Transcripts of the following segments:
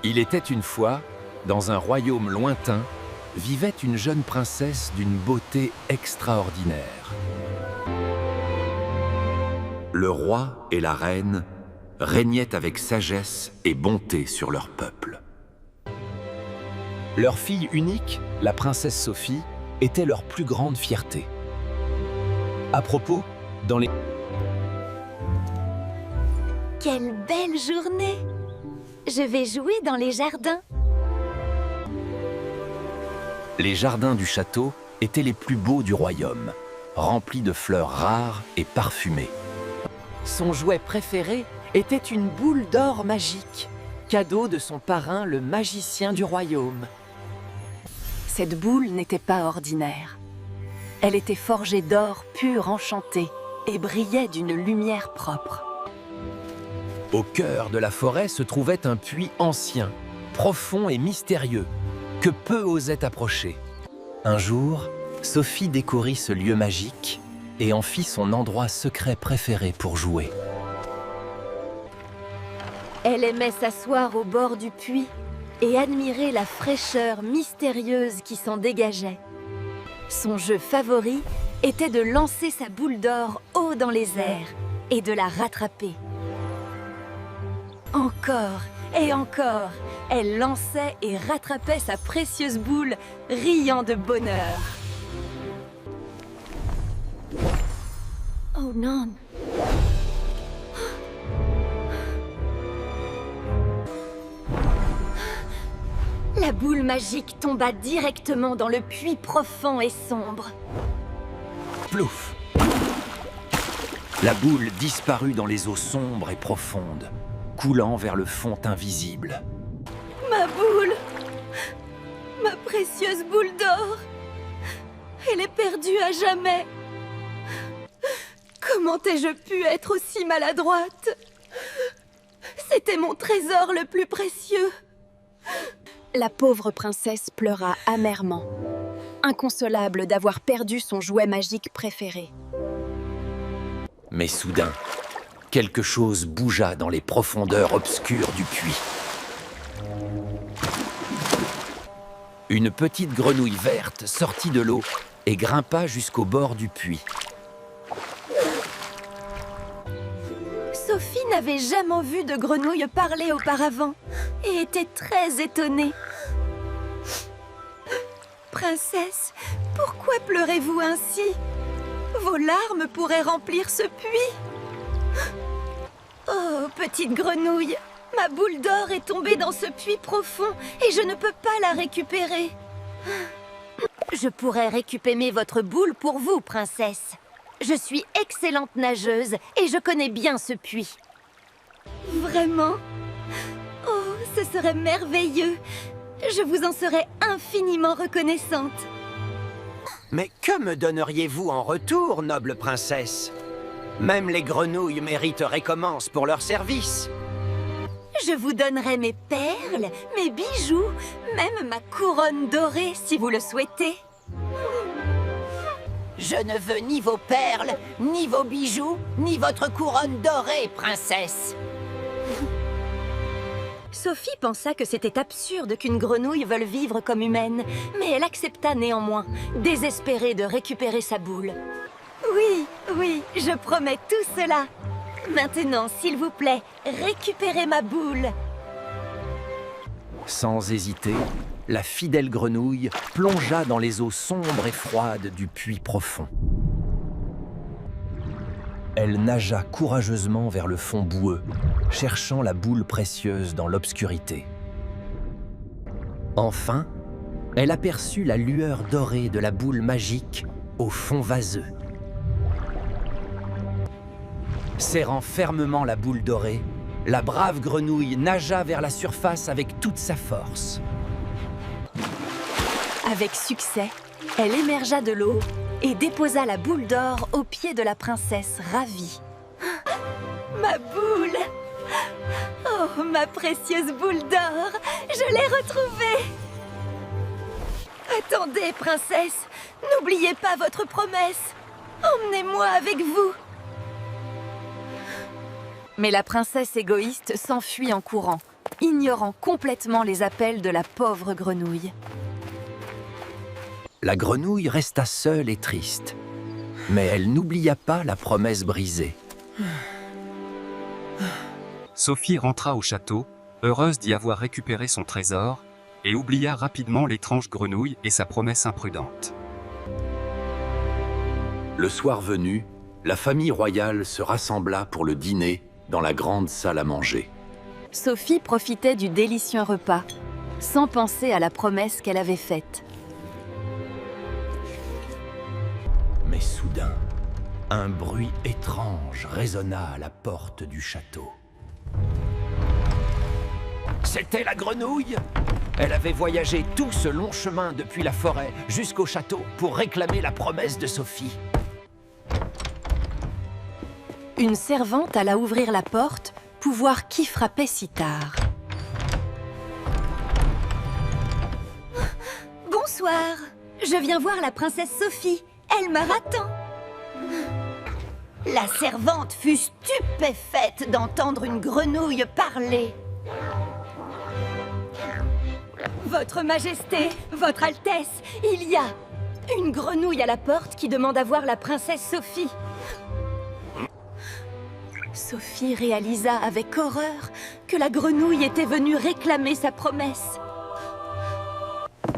Il était une fois, dans un royaume lointain, vivait une jeune princesse d'une beauté extraordinaire. Le roi et la reine régnaient avec sagesse et bonté sur leur peuple. Leur fille unique, la princesse Sophie, était leur plus grande fierté. À propos, dans les... Quelle belle journée! Je vais jouer dans les jardins. Les jardins du château étaient les plus beaux du royaume, remplis de fleurs rares et parfumées. Son jouet préféré était une boule d'or magique, cadeau de son parrain, le magicien du royaume. Cette boule n'était pas ordinaire. Elle était forgée d'or pur enchanté et brillait d'une lumière propre. Au cœur de la forêt se trouvait un puits ancien, profond et mystérieux, que peu osaient approcher. Un jour, Sophie découvrit ce lieu magique et en fit son endroit secret préféré pour jouer. Elle aimait s'asseoir au bord du puits et admirer la fraîcheur mystérieuse qui s'en dégageait. Son jeu favori était de lancer sa boule d'or haut dans les airs et de la rattraper. Encore et encore, elle lançait et rattrapait sa précieuse boule, riant de bonheur. Oh non! La boule magique tomba directement dans le puits profond et sombre. Plouf! La boule disparut dans les eaux sombres et profondes, coulant vers le fond invisible. Ma boule! Ma précieuse boule d'or! Elle est perdue à jamais! Comment ai-je pu être aussi maladroite? C'était mon trésor le plus précieux! La pauvre princesse pleura amèrement, inconsolable d'avoir perdu son jouet magique préféré. Mais soudain, quelque chose bougea dans les profondeurs obscures du puits. Une petite grenouille verte sortit de l'eau et grimpa jusqu'au bord du puits. Sophie n'avait jamais vu de grenouille parler auparavant et était très étonnée. Princesse, pourquoi pleurez-vous ainsi? Vos larmes pourraient remplir ce puits. Oh, petite grenouille, ma boule d'or est tombée dans ce puits profond et je ne peux pas la récupérer. Je pourrais récupérer votre boule pour vous, princesse. Je suis excellente nageuse et je connais bien ce puits. Vraiment? Oh, ce serait merveilleux. Je vous en serais infiniment reconnaissante. Mais que me donneriez-vous en retour, noble princesse? Même les grenouilles méritent récompense pour leur service. Je vous donnerai mes perles, mes bijoux, même ma couronne dorée si vous le souhaitez. Je ne veux ni vos perles, ni vos bijoux, ni votre couronne dorée, princesse. Sophie pensa que c'était absurde qu'une grenouille veuille vivre comme humaine, mais elle accepta néanmoins, désespérée de récupérer sa boule. Oui, oui, je promets tout cela. Maintenant, s'il vous plaît, récupérez ma boule. Sans hésiter, la fidèle grenouille plongea dans les eaux sombres et froides du puits profond. Elle nagea courageusement vers le fond boueux, cherchant la boule précieuse dans l'obscurité. Enfin, elle aperçut la lueur dorée de la boule magique au fond vaseux. Serrant fermement la boule dorée, la brave grenouille nagea vers la surface avec toute sa force. Avec succès, elle émergea de l'eau et déposa la boule d'or aux pieds de la princesse ravie. Ma boule! Oh, ma précieuse boule d'or! Je l'ai retrouvée! Attendez, princesse! N'oubliez pas votre promesse! Emmenez-moi avec vous! Mais la princesse égoïste s'enfuit en courant, ignorant complètement les appels de la pauvre grenouille. La grenouille resta seule et triste. Mais elle n'oublia pas la promesse brisée. Sophie rentra au château, heureuse d'y avoir récupéré son trésor, et oublia rapidement l'étrange grenouille et sa promesse imprudente. Le soir venu, la famille royale se rassembla pour le dîner dans la grande salle à manger. Sophie profitait du délicieux repas, sans penser à la promesse qu'elle avait faite. Mais soudain, un bruit étrange résonna à la porte du château. C'était la grenouille! Elle avait voyagé tout ce long chemin depuis la forêt jusqu'au château pour réclamer la promesse de Sophie. Une servante alla ouvrir la porte pour voir qui frappait si tard. Bonsoir. Je viens voir la princesse Sophie. Elle m'a m'attend. La servante fut stupéfaite d'entendre une grenouille parler. Votre Majesté, Votre Altesse, il y a une grenouille à la porte qui demande à voir la princesse Sophie. Sophie réalisa avec horreur que la grenouille était venue réclamer sa promesse.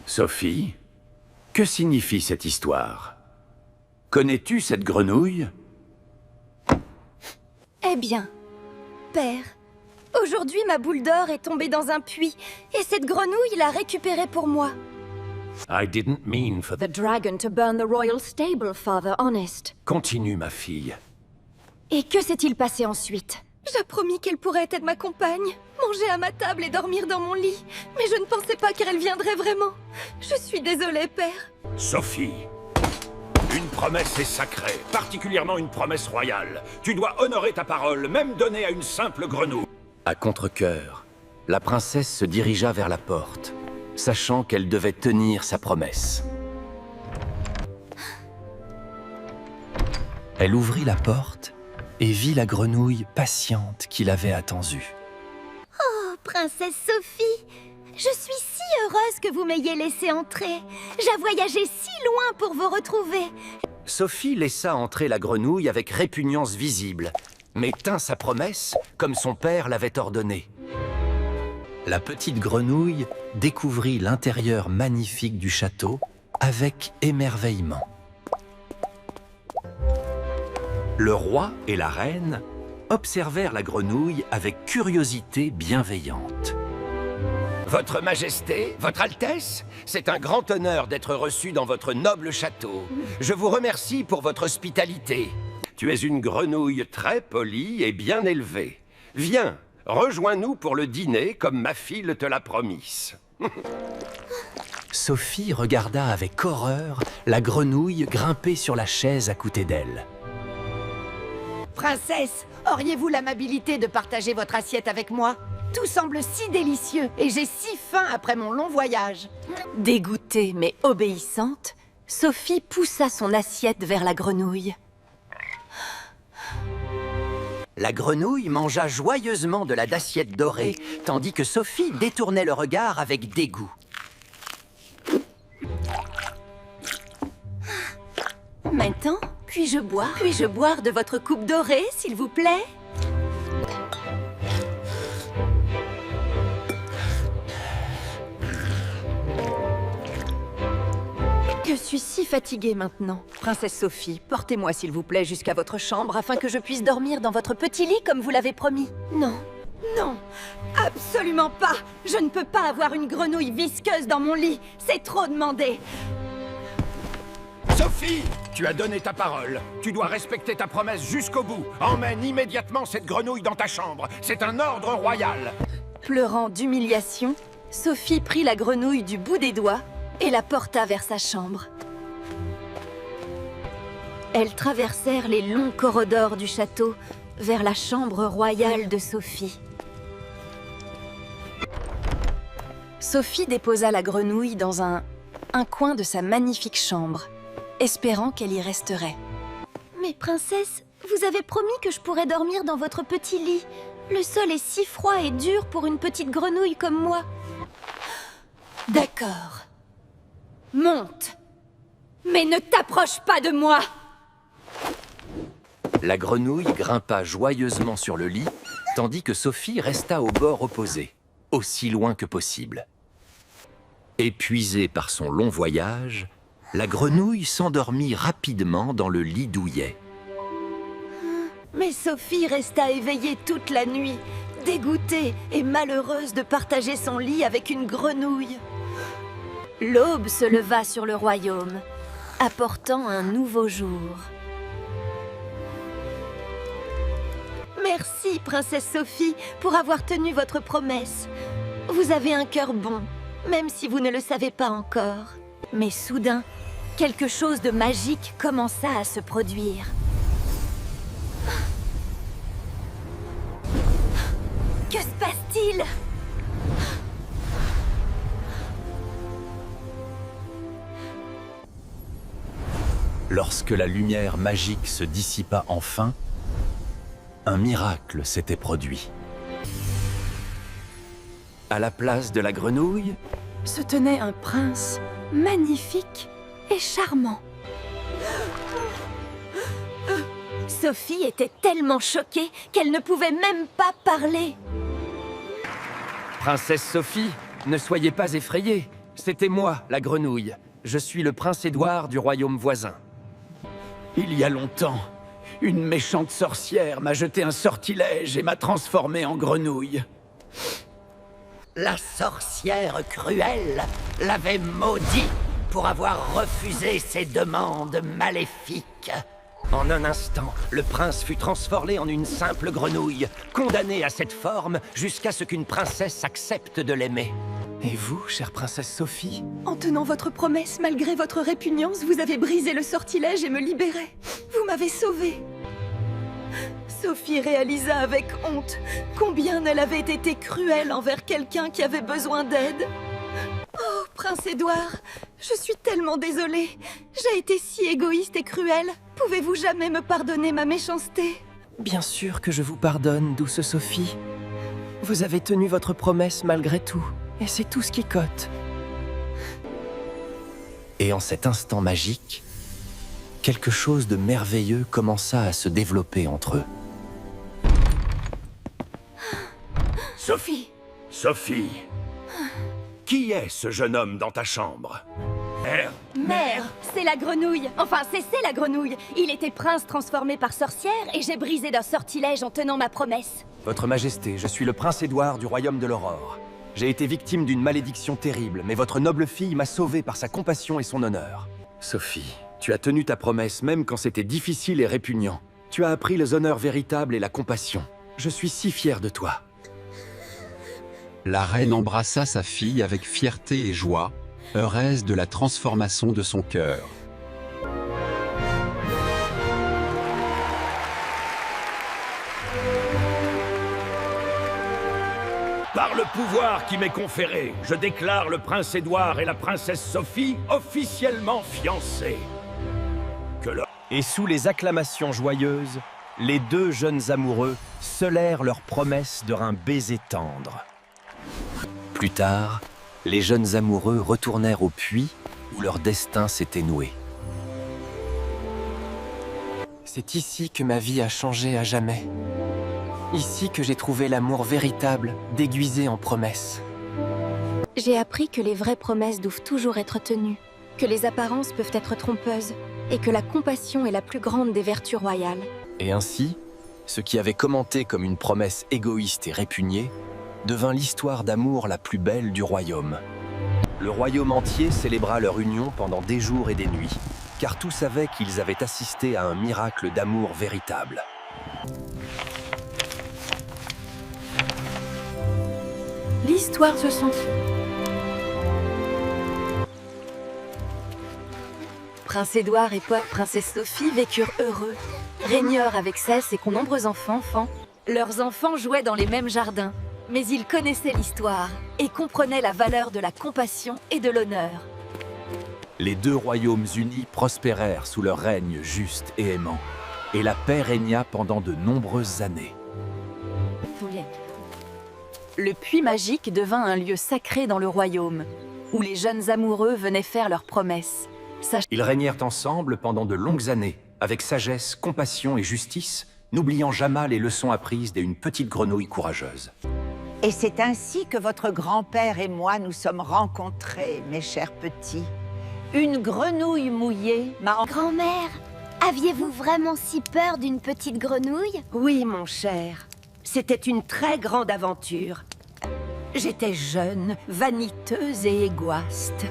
Sophie, que signifie cette histoire? Connais-tu cette grenouille? Eh bien, père, aujourd'hui ma boule d'or est tombée dans un puits et cette grenouille l'a récupérée pour moi. I didn't mean for The dragon to burn the royal stable, Father Honest. Continue, ma fille. Et que s'est-il passé ensuite? J'ai promis qu'elle pourrait être ma compagne, manger à ma table et dormir dans mon lit. Mais je ne pensais pas qu'elle viendrait vraiment. Je suis désolée, père. Sophie, une promesse est sacrée, particulièrement une promesse royale. Tu dois honorer ta parole, même donnée à une simple grenouille. À contre-cœur, la princesse se dirigea vers la porte, sachant qu'elle devait tenir sa promesse. Elle ouvrit la porte et vit la grenouille patiente qui l'avait attendue. Oh, princesse Sophie, je suis si heureuse que vous m'ayez laissé entrer. J'ai voyagé si loin pour vous retrouver. Sophie laissa entrer la grenouille avec répugnance visible, mais tint sa promesse comme son père l'avait ordonné. La petite grenouille découvrit l'intérieur magnifique du château avec émerveillement. Le roi et la reine observèrent la grenouille avec curiosité bienveillante. Votre Majesté, Votre Altesse, c'est un grand honneur d'être reçu dans votre noble château. Je vous remercie pour votre hospitalité. Tu es une grenouille très polie et bien élevée. Viens, rejoins-nous pour le dîner comme ma fille te l'a promis. Sophie regarda avec horreur la grenouille grimper sur la chaise à côté d'elle. Princesse, auriez-vous l'amabilité de partager votre assiette avec moi? Tout semble si délicieux et j'ai si faim après mon long voyage. Dégoûtée mais obéissante, Sophie poussa son assiette vers la grenouille. La grenouille mangea joyeusement de la d'assiette dorée, tandis que Sophie détournait le regard avec dégoût. Maintenant, puis-je boire de votre coupe dorée, s'il vous plaît? Je suis si fatiguée maintenant. Princesse Sophie, portez-moi s'il vous plaît jusqu'à votre chambre afin que je puisse dormir dans votre petit lit comme vous l'avez promis. Non, non, absolument pas. Je ne peux pas avoir une grenouille visqueuse dans mon lit. C'est trop demandé. Sophie, tu as donné ta parole. Tu dois respecter ta promesse jusqu'au bout. Emmène immédiatement cette grenouille dans ta chambre. C'est un ordre royal. Pleurant d'humiliation, Sophie prit la grenouille du bout des doigts et la porta vers sa chambre. Elles traversèrent les longs corridors du château vers la chambre royale de Sophie. Sophie déposa la grenouille dans un coin de sa magnifique chambre, espérant qu'elle y resterait. Mais princesse, vous avez promis que je pourrais dormir dans votre petit lit. Le sol est si froid et dur pour une petite grenouille comme moi. D'accord. Monte. Mais ne t'approche pas de moi! La grenouille grimpa joyeusement sur le lit, tandis que Sophie resta au bord opposé, aussi loin que possible. Épuisée par son long voyage, la grenouille s'endormit rapidement dans le lit douillet. Mais Sophie resta éveillée toute la nuit, dégoûtée et malheureuse de partager son lit avec une grenouille. L'aube se leva sur le royaume, apportant un nouveau jour. Merci, princesse Sophie, pour avoir tenu votre promesse. Vous avez un cœur bon, même si vous ne le savez pas encore. Mais soudain, quelque chose de magique commença à se produire. Que se passe-t-il ? Lorsque la lumière magique se dissipa enfin, un miracle s'était produit. À la place de la grenouille, Se tenait un prince magnifique et charmant. Sophie était tellement choquée qu'elle ne pouvait même pas parler. Princesse Sophie, ne soyez pas effrayée. C'était moi, la grenouille. Je suis le prince Édouard du royaume voisin. Il y a longtemps, une méchante sorcière m'a jeté un sortilège et m'a transformé en grenouille. La sorcière cruelle l'avait maudit pour avoir refusé ses demandes maléfiques. En un instant, le prince fut transformé en une simple grenouille, condamné à cette forme jusqu'à ce qu'une princesse accepte de l'aimer. Et vous, chère princesse Sophie? En tenant votre promesse, malgré votre répugnance, vous avez brisé le sortilège et me libéré. Vous m'avez sauvée. Sophie réalisa avec honte combien elle avait été cruelle envers quelqu'un qui avait besoin d'aide. Oh, prince Édouard, je suis tellement désolée. J'ai été si égoïste et cruelle. Pouvez-vous jamais me pardonner ma méchanceté? Bien sûr que je vous pardonne, douce Sophie. Vous avez tenu votre promesse malgré tout, et c'est tout ce qui compte. Et en cet instant magique, quelque chose de merveilleux commença à se développer entre eux. Sophie! Sophie! Qui est ce jeune homme dans ta chambre? Mère? Mère, c'est la grenouille. Enfin, c'est la grenouille. Il était prince transformé par sorcière et j'ai brisé d'un sortilège en tenant ma promesse. Votre Majesté, je suis le prince Édouard du royaume de l'Aurore. J'ai été victime d'une malédiction terrible, mais votre noble fille m'a sauvé par sa compassion et son honneur. Sophie, tu as tenu ta promesse même quand c'était difficile et répugnant. Tu as appris les honneurs véritables et la compassion. Je suis si fier de toi. La reine embrassa sa fille avec fierté et joie, heureuse de la transformation de son cœur. Par le pouvoir qui m'est conféré, je déclare le prince Édouard et la princesse Sophie officiellement fiancés. Et sous les acclamations joyeuses, les deux jeunes amoureux scellèrent leur promesse d'un baiser tendre. Plus tard, les jeunes amoureux retournèrent au puits où leur destin s'était noué. C'est ici que ma vie a changé à jamais. Ici que j'ai trouvé l'amour véritable, déguisé en promesses. J'ai appris que les vraies promesses doivent toujours être tenues, que les apparences peuvent être trompeuses, et que la compassion est la plus grande des vertus royales. Et ainsi, ce qui avait commenté comme une promesse égoïste et répugnée devint l'histoire d'amour la plus belle du royaume. Le royaume entier célébra leur union pendant des jours et des nuits, car tous savaient qu'ils avaient assisté à un miracle d'amour véritable. L'histoire se s'ensuit. Prince Édouard et princesse Sophie vécurent heureux, régnèrent avec cesse et con nombreux enfants. Leurs enfants jouaient dans les mêmes jardins, mais ils connaissaient l'histoire et comprenaient la valeur de la compassion et de l'honneur. Les deux royaumes unis prospérèrent sous leur règne juste et aimant, et la paix régna pendant de nombreuses années. Le puits magique devint un lieu sacré dans le royaume, où les jeunes amoureux venaient faire leurs promesses. Ils régnèrent ensemble pendant de longues années, avec sagesse, compassion et justice, n'oubliant jamais les leçons apprises d'une petite grenouille courageuse. Et c'est ainsi que votre grand-père et moi nous sommes rencontrés, mes chers petits. Une grenouille mouillée m'a... Grand-mère, aviez-vous vraiment si peur d'une petite grenouille? Oui, mon cher. C'était une très grande aventure. J'étais jeune, vaniteuse et égoïste.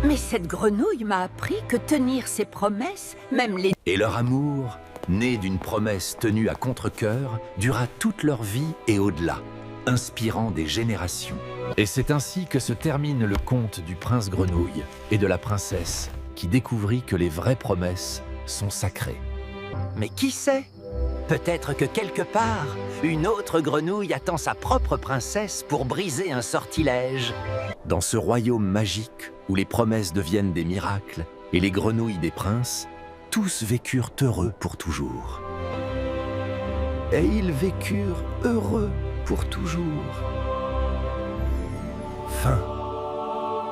Mais cette grenouille m'a appris que tenir ses promesses, même les... Et leur amour, né d'une promesse tenue à contre-cœur, dura toute leur vie et au-delà, inspirant des générations. Et c'est ainsi que se termine le conte du prince grenouille et de la princesse qui découvrit que les vraies promesses sont sacrées. Mais qui sait? Peut-être que quelque part, une autre grenouille attend sa propre princesse pour briser un sortilège. Dans ce royaume magique où les promesses deviennent des miracles et les grenouilles des princes, tous vécurent heureux pour toujours. Et ils vécurent heureux pour toujours. Fin.